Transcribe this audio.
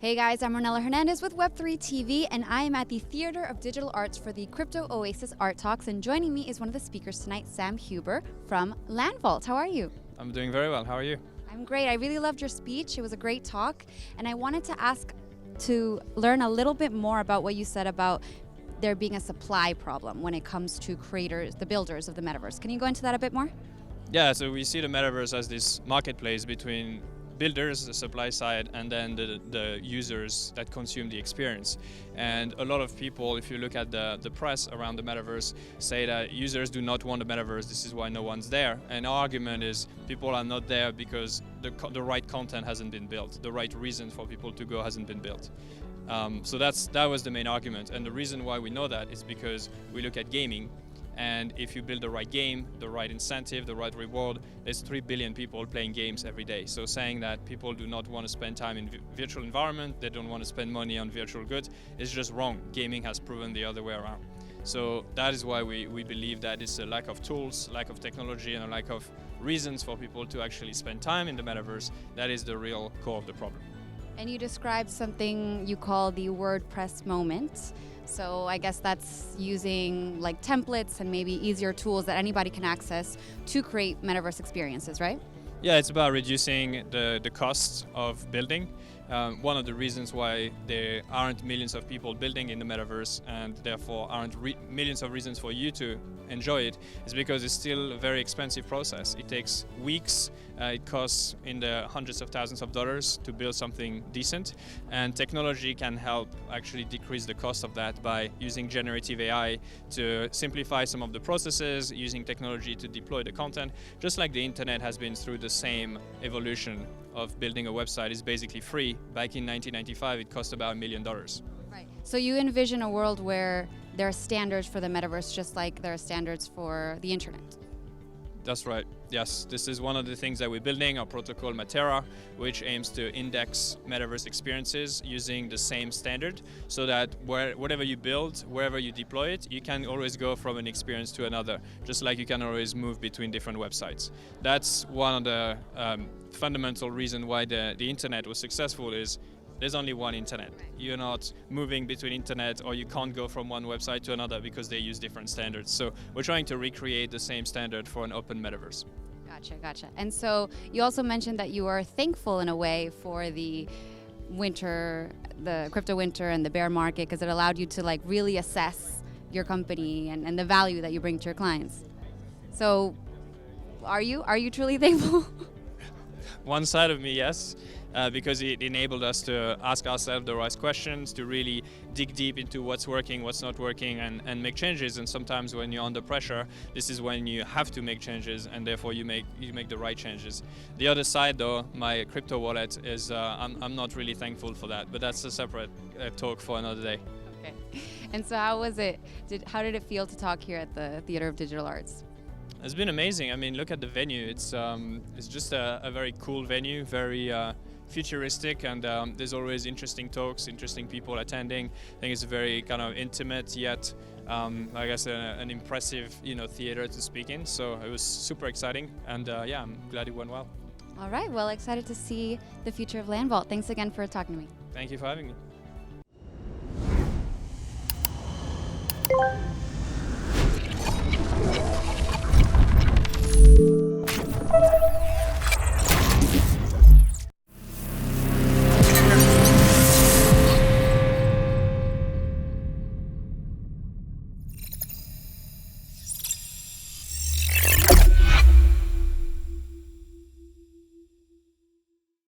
Hey guys, I'm Ornella Hernandez with Web3 TV, and I am at the Theater of Digital Arts for the Crypto Oasis Art Talks, and joining me is one of the speakers tonight, Sam Huber from Landvault. How are you? I'm doing very well. How are you? I'm great. I really loved your speech. It was a great talk, and I wanted to ask to learn a little bit more about what you said about there being a supply problem when it comes to creators, the builders of the metaverse. Can you go into that a bit more? Yeah, so we see the metaverse as this marketplace between builders, the supply side, and then the users that consume the experience. And a lot of people, if you look at the press around the metaverse, say that users do not want the metaverse, this is why no one's there. And our argument is people are not there because the right content hasn't been built, the right reason for people to go hasn't been built. So that was the main argument. And the reason why we know that is because we look at gaming. And if you build the right game, the right incentive, the right reward, there's 3 billion people playing games every day. So saying that people do not want to spend time in virtual environment, they don't want to spend money on virtual goods, is just wrong. Gaming has proven the other way around. So that is why we believe that it's a lack of tools, lack of technology, and a lack of reasons for people to actually spend time in the metaverse. That is the real core of the problem. And you described something you call the WordPress moment. So I guess that's using like templates and maybe easier tools that anybody can access to create metaverse experiences, right? Yeah, it's about reducing the costs of building. One of the reasons why there aren't millions of people building in the metaverse and therefore aren't millions of reasons for you to enjoy it is because it's still a very expensive process. It takes weeks, it costs in the hundreds of thousands of dollars to build something decent, and technology can help actually decrease the cost of that by using generative AI to simplify some of the processes, using technology to deploy the content, just like the internet has been through the same evolution of building a website. Is basically free. Back in 1995, it cost about $1 million. Right. So you envision a world where there are standards for the metaverse, just like there are standards for the internet. That's right. Yes, this is one of the things that we're building, our protocol Matera, which aims to index metaverse experiences using the same standard, so that whatever you build, wherever you deploy it, you can always go from an experience to another, just like you can always move between different websites. That's one of the fundamental reason why the internet was successful is there's only one internet. You're not moving between internet, or you can't go from one website to another because they use different standards. So we're trying to recreate the same standard for an open metaverse. Gotcha. And so you also mentioned that you are thankful in a way for the winter, the crypto winter and the bear market, because it allowed you to like really assess your company and the value that you bring to your clients. So are you truly thankful? One side of me, yes. Because it enabled us to ask ourselves the right questions, to really dig deep into what's working, what's not working, and make changes. And sometimes when you're under pressure, this is when you have to make changes, and therefore you make the right changes. The other side, though, my crypto wallet is I'm not really thankful for that, but that's a separate talk for another day. Okay. And so how was it? How did it feel to talk here at the Theater of Digital Arts? It's been amazing. I mean, look at the venue. It's just a very cool venue, very futuristic, and there's always interesting talks, interesting people attending. I think it's a very kind of intimate yet, I guess, an impressive, theater to speak in. So it was super exciting, and yeah, I'm glad it went well. All right. Well, excited to see the future of Landvault. Thanks again for talking to me. Thank you for having me.